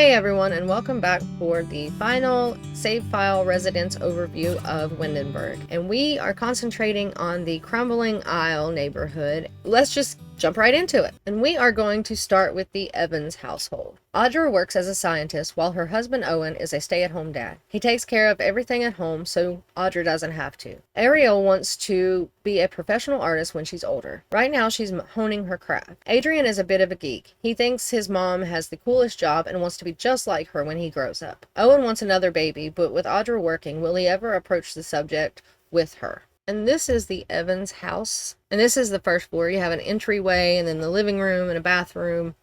Hey everyone, and welcome back for the final save file residence overview of Windenburg. And we are concentrating on the Crumbling Isle neighborhood. Let's just jump right into it. And we are going to start with the Evans household. Audra works as a scientist while her husband Owen is a stay-at-home dad. He takes care of everything at home so Audra doesn't have to. Ariel wants to be a professional artist when she's older. Right now she's honing her craft. Adrian is a bit of a geek. He thinks his mom has the coolest job and wants to be just like her when he grows up. Owen wants another baby, but with Audra working, will he ever approach the subject with her? And this is the Evans house. And this is the first floor. You have an entryway and then the living room and a bathroom,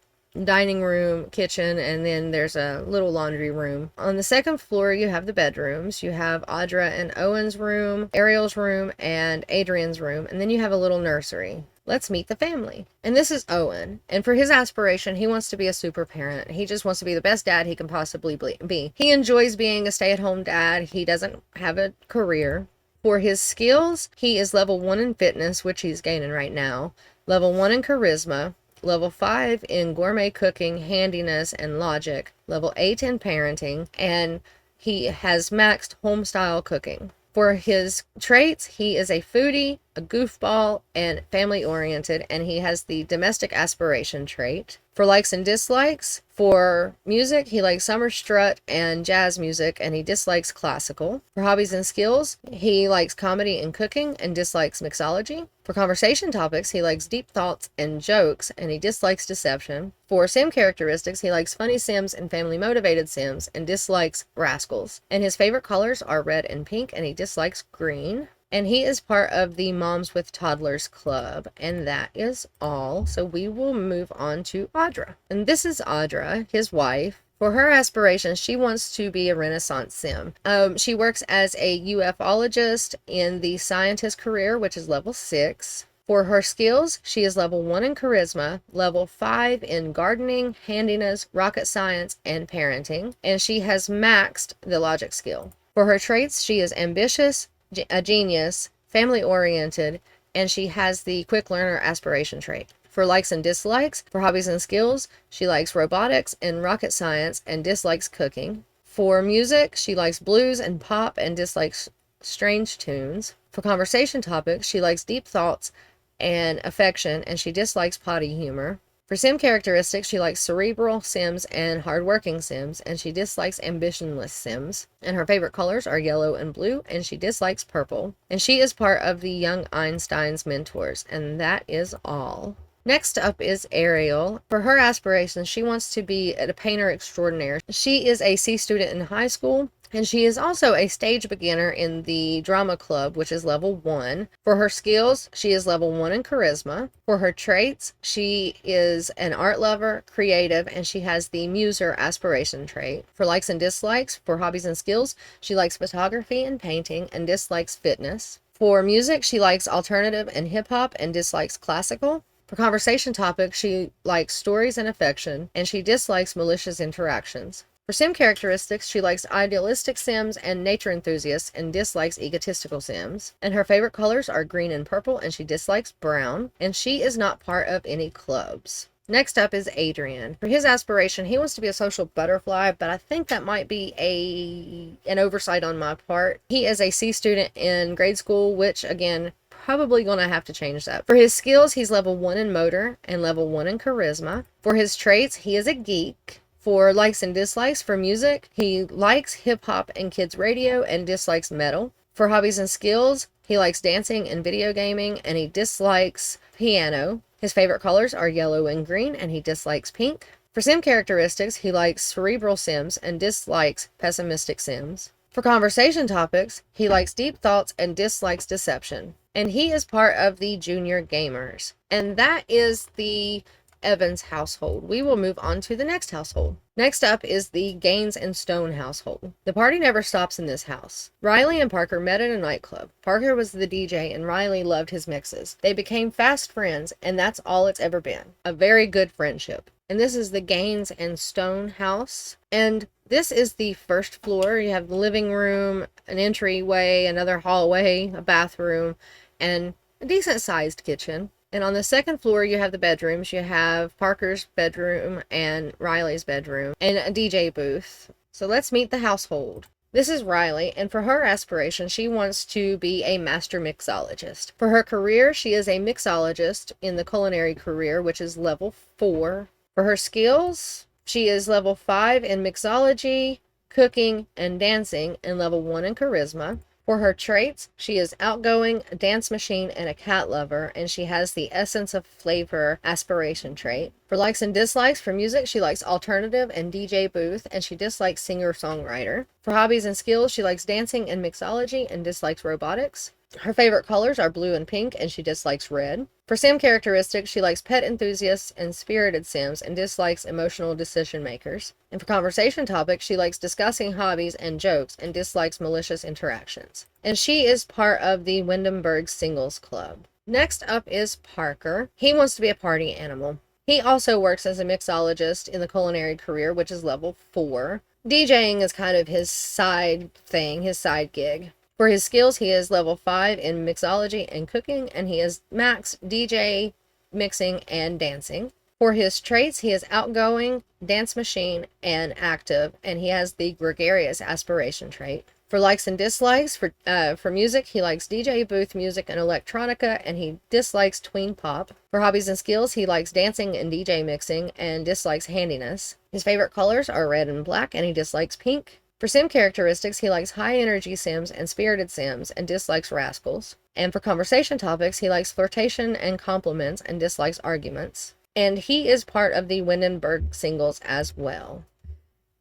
dining room, kitchen, and then there's a little laundry room. On the second floor, you have the bedrooms. You have Audra and Owen's room, Ariel's room, and Adrian's room. And then you have a little nursery. Let's meet the family. And this is Owen. And for his aspiration, he wants to be a super parent. He just wants to be the best dad he can possibly be. He enjoys being a stay-at-home dad. He doesn't have a career. For his skills, he is level 1 in fitness, which he's gaining right now, level 1 in charisma, level 5 in gourmet cooking, handiness, and logic, level 8 in parenting, and he has maxed home-style cooking. For his traits, he is a foodie, a goofball, and family-oriented, and he has the domestic aspiration trait. For likes and dislikes, for music, he likes summer strut and jazz music, and he dislikes classical. For hobbies and skills, he likes comedy and cooking and dislikes mixology. For conversation topics, he likes deep thoughts and jokes, and he dislikes deception. For sim characteristics, he likes funny sims and family-motivated sims, and dislikes rascals. And his favorite colors are red and pink, and he dislikes green. And he is part of the Moms with Toddlers Club. And that is all. So we will move on to Audra. And this is Audra, his wife. For her aspirations, she wants to be a Renaissance sim. She works as a ufologist in the scientist career, which is level 6. For her skills, she is level 1 in charisma, level 5 in gardening, handiness, rocket science, and parenting. And she has maxed the logic skill. For her traits, she is ambitious, a genius, family-oriented, and she has the quick learner aspiration trait. For likes and dislikes, for hobbies and skills, she likes robotics and rocket science and dislikes cooking. For music, she likes blues and pop and dislikes strange tunes. For conversation topics, she likes deep thoughts and affection, and she dislikes potty humor. For sim characteristics, she likes cerebral sims and hardworking sims, and she dislikes ambitionless sims. And her favorite colors are yellow and blue, and she dislikes purple. And she is part of the Young Einstein's mentors, and that is all. Next up is Ariel. For her aspirations, she wants to be a painter extraordinaire. She is a C student in high school, and she is also a stage beginner in the drama club, which is level 1. For her skills, she is level 1 in charisma. For her traits, she is an art lover, creative, and she has the muser aspiration trait. For likes and dislikes, for hobbies and skills, she likes photography and painting and dislikes fitness. For music, she likes alternative and hip-hop and dislikes classical. For conversation topics, she likes stories and affection, and she dislikes malicious interactions. For sim characteristics, she likes idealistic sims and nature enthusiasts and dislikes egotistical sims. And her favorite colors are green and purple, and she dislikes brown. And she is not part of any clubs. Next up is Adrian. For his aspiration, he wants to be a social butterfly, but I think that might be an oversight on my part. He is a C student in grade school, which again, probably going to have to change that. For his skills, he's level 1 in motor and level 1 in charisma. For his traits, he is a geek. For likes and dislikes, for music, he likes hip-hop and kids radio and dislikes metal. For hobbies and skills, he likes dancing and video gaming, and he dislikes piano. His favorite colors are yellow and green, and he dislikes pink. For sim characteristics, he likes cerebral sims and dislikes pessimistic sims. For conversation topics, he likes deep thoughts and dislikes deception. And he is part of the junior gamers. And that is the Evans household. We will move on to the next household. Next up is the Gaines and Stone household. The party never stops in this house. Riley and Parker met at a nightclub. Parker was the DJ and Riley loved his mixes. They became fast friends, and that's all it's ever been. A very good friendship. And this is the Gaines and Stone house. And this is the first floor. You have the living room, an entryway, another hallway, a bathroom, and a decent sized kitchen. And on the second floor, you have the bedrooms. You have Parker's bedroom and Riley's bedroom and a DJ booth. So let's meet the household. This is Riley, and for her aspiration, she wants to be a master mixologist. For her career, she is a mixologist in the culinary career, which is level 4. For her skills, she is level 5 in mixology, cooking, and dancing, and level 1 in charisma. For her traits, she is outgoing, a dance machine, and a cat lover, and she has the essence of flavor aspiration trait. For likes and dislikes, for music, she likes alternative and DJ booth, and she dislikes singer-songwriter. For hobbies and skills, she likes dancing and mixology and dislikes robotics. Her favorite colors are blue and pink, and she dislikes red. For sim characteristics, she likes pet enthusiasts and spirited sims and dislikes emotional decision makers. And for conversation topics, she likes discussing hobbies and jokes and dislikes malicious interactions. And she is part of the Windenburg Singles Club. Next up is Parker. He wants to be a party animal. He also works as a mixologist in the culinary career, which is level 4. DJing is kind of his side thing, his side gig. For his skills, he is level 5 in mixology and cooking, and he is max DJ, mixing, and dancing. For his traits, he is outgoing, dance machine, and active, and he has the gregarious aspiration trait. For likes and dislikes, for music, he likes DJ booth music and electronica, and he dislikes tween pop. For hobbies and skills, he likes dancing and DJ mixing, and dislikes handiness. His favorite colors are red and black, and he dislikes pink. For sim characteristics, he likes high-energy sims and spirited sims and dislikes rascals. And for conversation topics, he likes flirtation and compliments and dislikes arguments. And he is part of the Windenburg singles as well.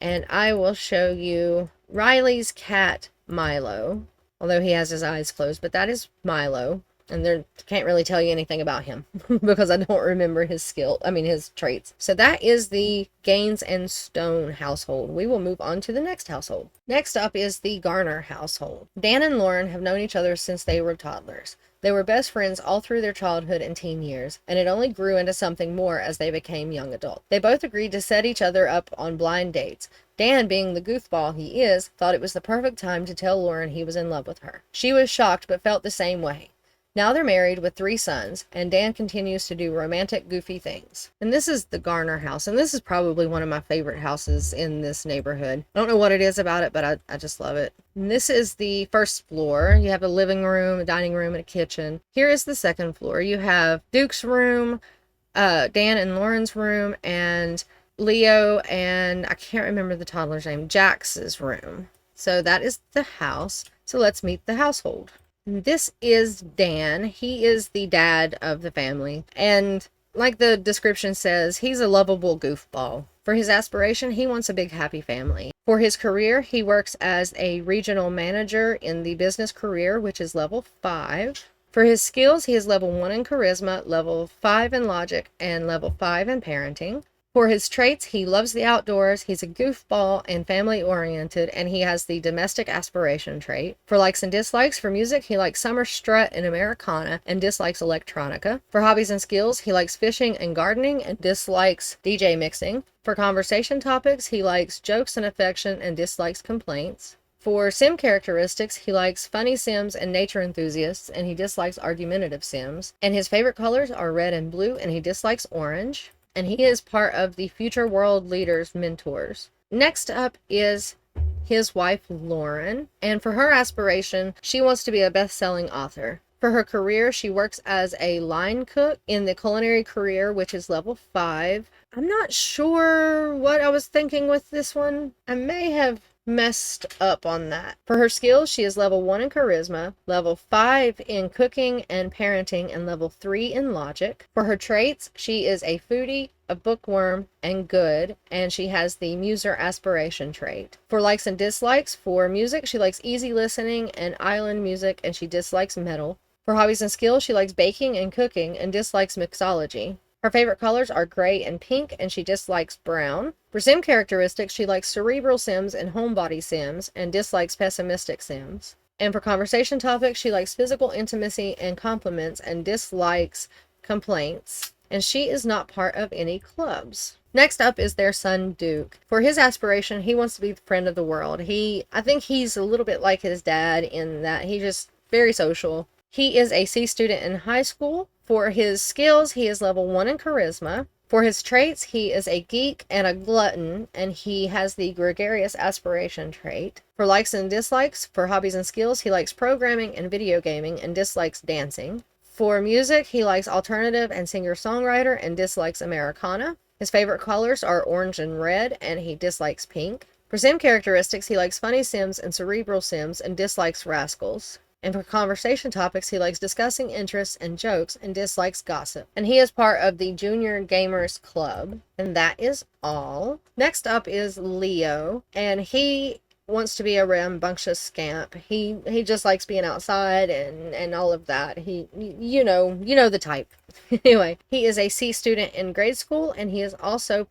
And I will show you Riley's cat, Milo. Although he has his eyes closed, but that is Milo. And there can't really tell you anything about him because I don't remember his his traits. So that is the Gaines and Stone household. We will move on to the next household. Next up is the Garner household. Dan and Lauren have known each other since they were toddlers. They were best friends all through their childhood and teen years, and it only grew into something more as they became young adults. They both agreed to set each other up on blind dates. Dan, being the goofball he is, thought it was the perfect time to tell Lauren he was in love with her. She was shocked but felt the same way. Now they're married with 3 sons, and Dan continues to do romantic, goofy things. And this is the Garner house, and this is probably one of my favorite houses in this neighborhood. I don't know what it is about it, but I just love it. And this is the first floor. You have a living room, a dining room, and a kitchen. Here is the second floor. You have Duke's room, Dan and Lauren's room, and Leo and I can't remember the toddler's name, Jax's room. So that is the house. So let's meet the household. This is Dan. He is the dad of the family. And like the description says, he's a lovable goofball. For his aspiration, he wants a big happy family. For his career, he works as a regional manager in the business career, which is level 5. For his skills, he is level 1 in charisma, level 5 in logic, and level 5 in parenting. For his traits, he loves the outdoors, he's a goofball and family-oriented, and he has the domestic aspiration trait. For likes and dislikes, for music, he likes summer strut and Americana and dislikes electronica. For hobbies and skills, he likes fishing and gardening and dislikes DJ mixing. For conversation topics, he likes jokes and affection and dislikes complaints. For sim characteristics, he likes funny sims and nature enthusiasts, and he dislikes argumentative sims. And his favorite colors are red and blue, and he dislikes orange. And he is part of the Future World Leaders Mentors. Next up is his wife, Lauren. And for her aspiration, she wants to be a best-selling author. For her career, she works as a line cook in the culinary career, which is level 5. I'm not sure what I was thinking with this one. I may have messed up on that. For her skills, she is level 1 in charisma, level 5 in cooking and parenting, and level 3 in logic. For her traits, she is a foodie, a bookworm, and good, and she has the muser aspiration trait. For likes and dislikes, for music, she likes easy listening and island music, and she dislikes metal. For hobbies and skills, she likes baking and cooking and dislikes mixology. Her favorite colors are gray and pink, and she dislikes brown. For sim characteristics, she likes cerebral sims and homebody sims, and dislikes pessimistic sims. And for conversation topics, she likes physical intimacy and compliments, and dislikes complaints. And she is not part of any clubs. Next up is their son, Duke. For his aspiration, he wants to be the friend of the world. I think he's a little bit like his dad in that he's just very social. He is a C student in high school. For his skills, he is level 1 in charisma. For his traits, he is a geek and a glutton, and he has the gregarious aspiration trait. For likes and dislikes, for hobbies and skills, he likes programming and video gaming and dislikes dancing. For music, he likes alternative and singer-songwriter and dislikes Americana. His favorite colors are orange and red, and he dislikes pink. For sim characteristics, he likes funny sims and cerebral sims and dislikes rascals. And for conversation topics, he likes discussing interests and jokes and dislikes gossip. And he is part of the Junior Gamers Club. And that is all. Next up is Leo, and he wants to be a rambunctious scamp. He just likes being outside and all of that. You know the type. Anyway, he is a C student in grade school, and he is also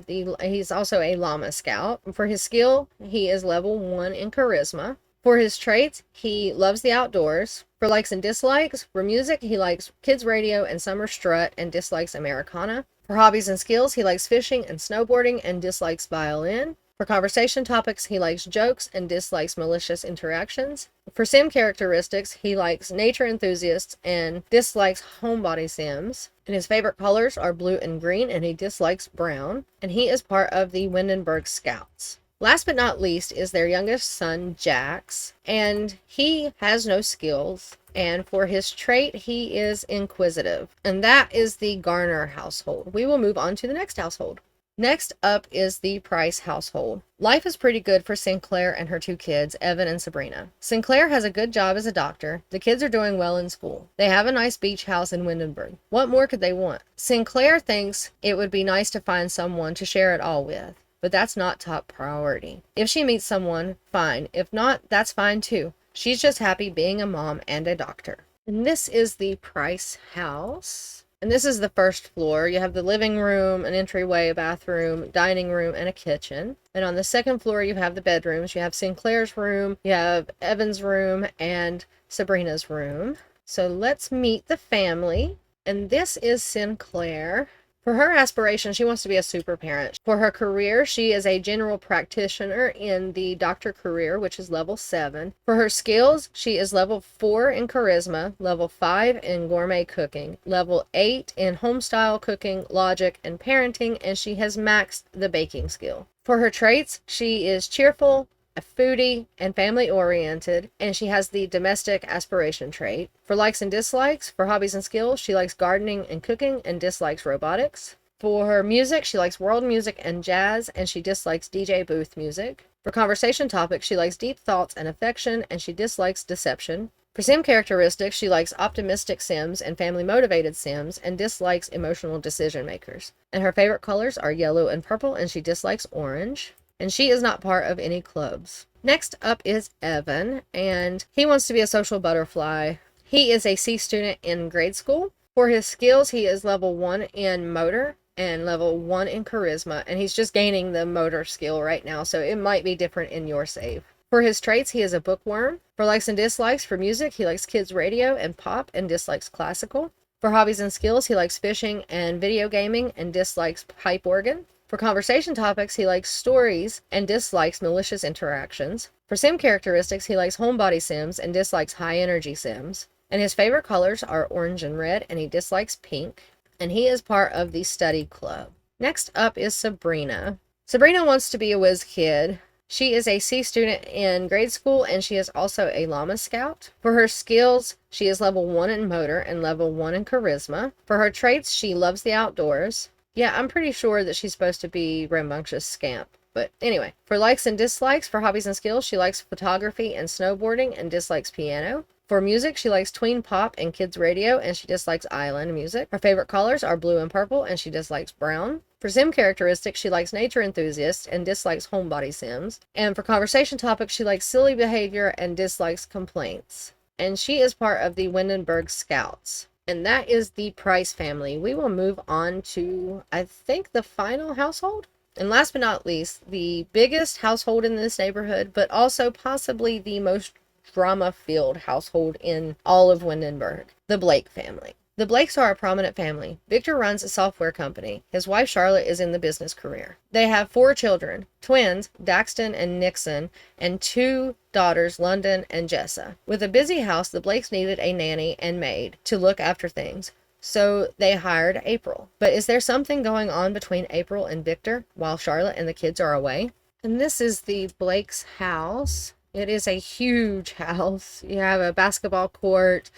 he's also a llama scout. For his skill, he is level 1 in charisma. For his traits, he loves the outdoors. For likes and dislikes, for music, he likes kids radio and summer strut and dislikes Americana. For hobbies and skills, he likes fishing and snowboarding and dislikes violin. For conversation topics, he likes jokes and dislikes malicious interactions. For sim characteristics, he likes nature enthusiasts and dislikes homebody sims. And his favorite colors are blue and green, and he dislikes brown. And he is part of the Windenburg Scouts. Last but not least is their youngest son, Jax, and he has no skills. And for his trait, he is inquisitive. And that is the Garner household. We will move on to the next household. Next up is the Price household. Life is pretty good for Sinclair and her 2 kids, Evan and Sabrina. Sinclair has a good job as a doctor. The kids are doing well in school. They have a nice beach house in Windenburg. What more could they want? Sinclair thinks it would be nice to find someone to share it all with, but that's not top priority. If she meets someone, fine. If not, that's fine too. She's just happy being a mom and a doctor. And this is the Price house. And this is the first floor. You have the living room, an entryway, a bathroom, dining room, and a kitchen. And on the second floor, you have the bedrooms. You have Sinclair's room, you have Evan's room, and Sabrina's room. So let's meet the family. And this is Sinclair. For her aspiration, she wants to be a super parent. For her career, she is a general practitioner in the doctor career, which is level 7. For her skills, she is level 4 in charisma, level 5 in gourmet cooking, level 8 in homestyle cooking, logic, and parenting, and she has maxed the baking skill. For her traits, she is cheerful, a foodie, and family-oriented, and she has the domestic aspiration trait. For likes and dislikes, for hobbies and skills, she likes gardening and cooking and dislikes robotics. For her music, she likes world music and jazz, and she dislikes DJ booth music. For conversation topics, she likes deep thoughts and affection, and she dislikes deception. For sim characteristics, she likes optimistic sims and family-motivated sims, and dislikes emotional decision makers. And her favorite colors are yellow and purple, and she dislikes orange. And she is not part of any clubs. Next up is Evan, and he wants to be a social butterfly. He is a C student in grade school. For his skills, he is level 1 in motor and level 1 in charisma, and he's just gaining the motor skill right now, so it might be different in your save. For his traits, he is a bookworm. For likes and dislikes, for music, he likes kids radio and pop and dislikes classical. For hobbies and skills, he likes fishing and video gaming and dislikes pipe organ. For conversation topics, he likes stories and dislikes malicious interactions. For sim characteristics, he likes homebody sims and dislikes high-energy sims. And his favorite colors are orange and red, and he dislikes pink. And he is part of the study club. Next up is Sabrina. Sabrina wants to be a whiz kid. She is a C student in grade school, and she is also a llama scout. For her skills, she is level 1 in motor and level 1 in charisma. For her traits, she loves the outdoors. Yeah, I'm pretty sure that she's supposed to be rambunctious scamp. But anyway, for likes and dislikes, for hobbies and skills, she likes photography and snowboarding and dislikes piano. For music, she likes tween pop and kids radio, and she dislikes island music. Her favorite colors are blue and purple, and she dislikes brown. For sim characteristics, she likes nature enthusiasts and dislikes homebody sims. And for conversation topics, she likes silly behavior and dislikes complaints. And she is part of the Windenburg Scouts. And that is the Price family. We will move on to, I think, the final household. And last but not least, the biggest household in this neighborhood, but also possibly the most drama-filled household in all of Windenburg, the Blake family. The Blakes are a prominent family. Victor runs a software company. His wife Charlotte is in the business career. They have 4 children, twins, Daxton and Nixon, and 2 daughters, London and Jessa. With a busy house, the Blakes needed a nanny and maid to look after things. So they hired April. But is there something going on between April and Victor while Charlotte and the kids are away? And this is the Blake's house. It is a huge house. You have a basketball court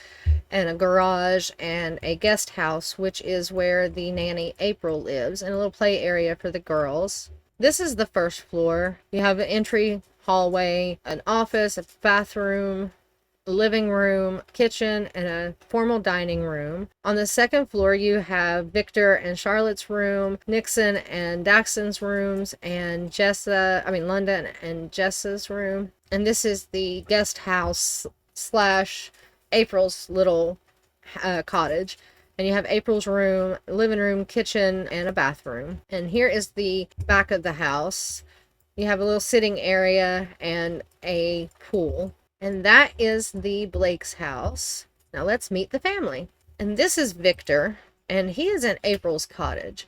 and a garage and a guest house, which is where the nanny April lives, and a little play area for the girls. This is the first floor. You have an entry hallway, an office, a bathroom, living room, kitchen, and a formal dining room. On the second floor, you have Victor and Charlotte's room, Nixon and Daxton's rooms, and London and Jessa's room. And this is the guest house slash April's little cottage. And you have April's room, living room, kitchen, and a bathroom. And here is the back of the house. You have a little sitting area and a pool. And that is the Blake's house. Now let's meet the family. And this is Victor, and he is in April's cottage.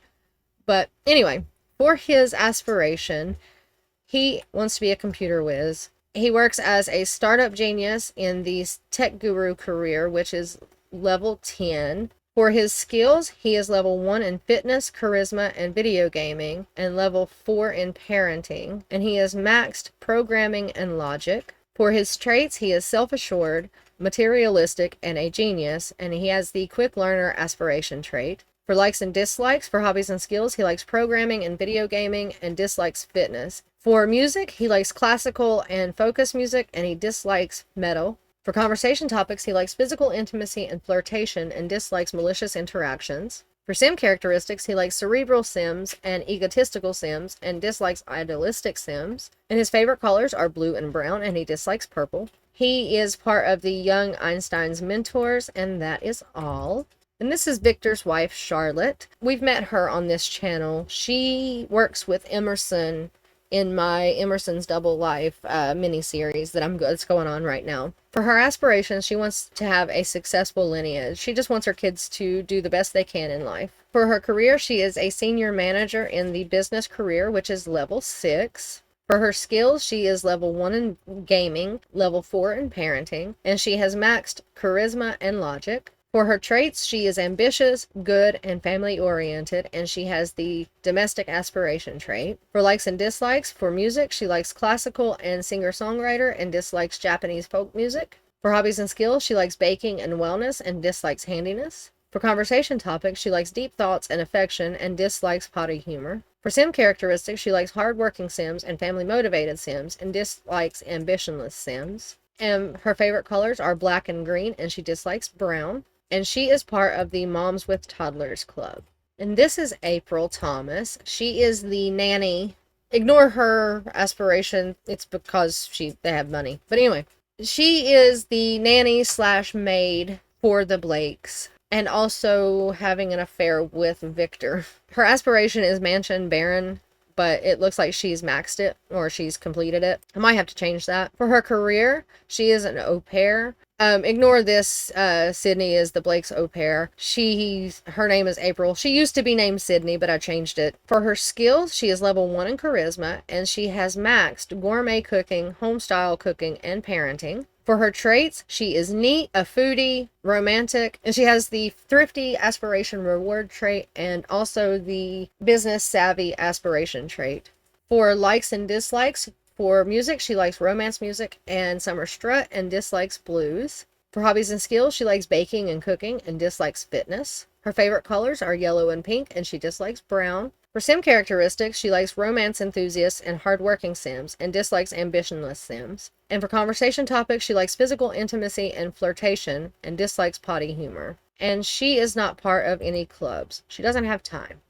But anyway, for his aspiration, he wants to be a computer whiz. He works as a startup genius in the tech guru career, which is level 10. For his skills, he is level 1 in fitness, charisma, and video gaming, and level 4 in parenting. And he is maxed programming and logic. For his traits, he is self-assured, materialistic, and a genius, and he has the quick learner aspiration trait. For likes and dislikes, for hobbies and skills, he likes programming and video gaming and dislikes fitness. For music, he likes classical and focus music, and he dislikes metal. For conversation topics, he likes physical intimacy and flirtation and dislikes malicious interactions. For sim characteristics, he likes cerebral sims and egotistical sims and dislikes idealistic sims. And his favorite colors are blue and brown, and he dislikes purple. He is part of the Young Einstein's mentors, and that is all. And this is Victor's wife, Charlotte. We've met her on this channel. She works with Emerson in my Emerson's Double Life mini-series that's going on right now. For her aspirations, she wants to have a successful lineage. She just wants her kids to do the best they can in life. For her career, she is a senior manager in the business career, which is level 6. For her skills, she is level 1 in gaming, level 4 in parenting, and she has maxed charisma and logic. For her traits, she is ambitious, good, and family-oriented, and she has the domestic aspiration trait. For likes and dislikes, for music, she likes classical and singer-songwriter and dislikes Japanese folk music. For hobbies and skills, she likes baking and wellness and dislikes handiness. For conversation topics, she likes deep thoughts and affection and dislikes potty humor. For sim characteristics, she likes hard-working sims and family-motivated sims and dislikes ambitionless sims. And her favorite colors are black and green, and she dislikes brown. And she is part of the Moms with Toddlers Club. And this is April Thomas. She is the nanny. Ignore her aspiration. It's because they have money. But anyway, she is the nanny slash maid for the Blakes, and also having an affair with Victor. Her aspiration is Mansion Baron, but it looks like she's maxed it, or she's completed it. I might have to change that. For her career, she is an au pair. Ignore this. Sydney is the Blake's au pair. Her name is April. She used to be named Sydney, but I changed it. For her skills, she is level 1 in charisma, and she has maxed gourmet cooking, homestyle cooking, and parenting. For her traits, she is neat, a foodie, romantic, and she has the thrifty aspiration reward trait and also the business savvy aspiration trait. For likes and dislikes, for music, she likes romance music and summer strut and dislikes blues. For hobbies and skills, she likes baking and cooking and dislikes fitness. Her favorite colors are yellow and pink, and she dislikes brown. For sim characteristics, she likes romance enthusiasts and hardworking sims and dislikes ambitionless sims. And for conversation topics, she likes physical intimacy and flirtation and dislikes potty humor. And she is not part of any clubs. She doesn't have time.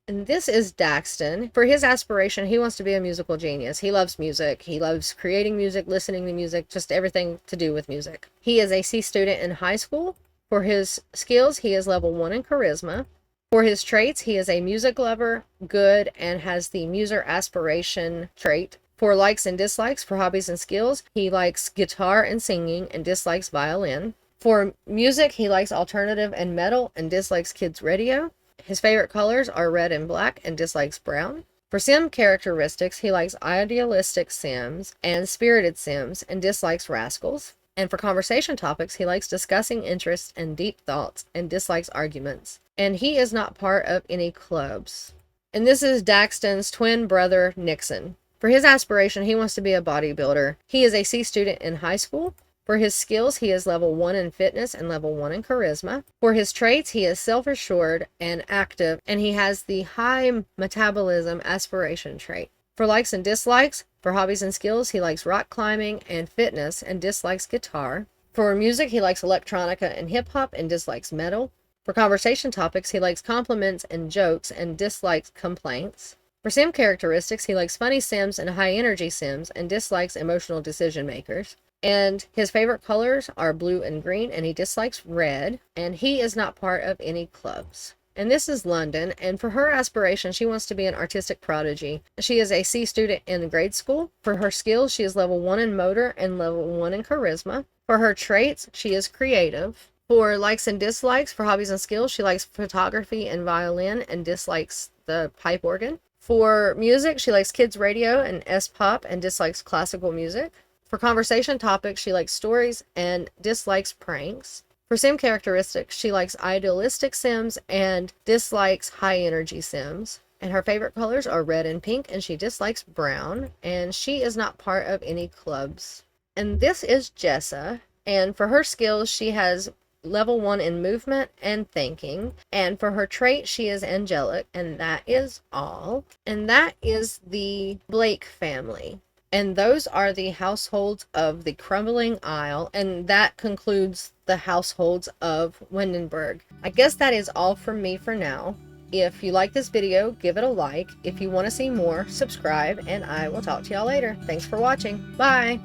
And this is Daxton. For his aspiration, he wants to be a musical genius. He loves music. He loves creating music, listening to music, just everything to do with music. He is a C student in high school. For his skills, he is level 1 in charisma. For his traits, he is a music lover, good, and has the muser aspiration trait. For likes and dislikes, for hobbies and skills, he likes guitar and singing and dislikes violin. For music, he likes alternative and metal and dislikes kids radio. His favorite colors are red and black and dislikes brown. For sim characteristics, he likes idealistic sims and spirited sims and dislikes rascals. And for conversation topics, he likes discussing interests and deep thoughts and dislikes arguments. And he is not part of any clubs. And this is Daxton's twin brother, Nixon. For his aspiration, he wants to be a bodybuilder. He is a C student in high school. For his skills, he is level 1 in fitness and level 1 in charisma. For his traits, he is self-assured and active, and he has the high metabolism aspiration trait. For likes and dislikes, for hobbies and skills, he likes rock climbing and fitness and dislikes guitar. For music, he likes electronica and hip-hop and dislikes metal. For conversation topics, he likes compliments and jokes and dislikes complaints. For sim characteristics, he likes funny sims and high-energy sims and dislikes emotional decision makers. And his favorite colors are blue and green, and he dislikes red, and he is not part of any clubs. And this is London, and for her aspiration, she wants to be an artistic prodigy. She is a C student in grade school. For her skills, she is level 1 in motor and level 1 in charisma. For her traits, she is creative. For likes and dislikes, for hobbies and skills, she likes photography and violin and dislikes the pipe organ. For music, she likes kids radio and S-pop and dislikes classical music. For conversation topics, she likes stories and dislikes pranks. For sim characteristics, she likes idealistic sims and dislikes high energy sims. And her favorite colors are red and pink, and she dislikes brown. And she is not part of any clubs. And this is Jessa. And for her skills, she has level 1 in movement and thinking. And for her trait, she is angelic. And that is all. And that is the Blake family. And those are the households of the Crumbling Isle, and that concludes the households of Windenburg. I guess that is all from me for now. If you like this video, give it a like. If you want to see more, subscribe, and I will talk to y'all later. Thanks for watching. Bye!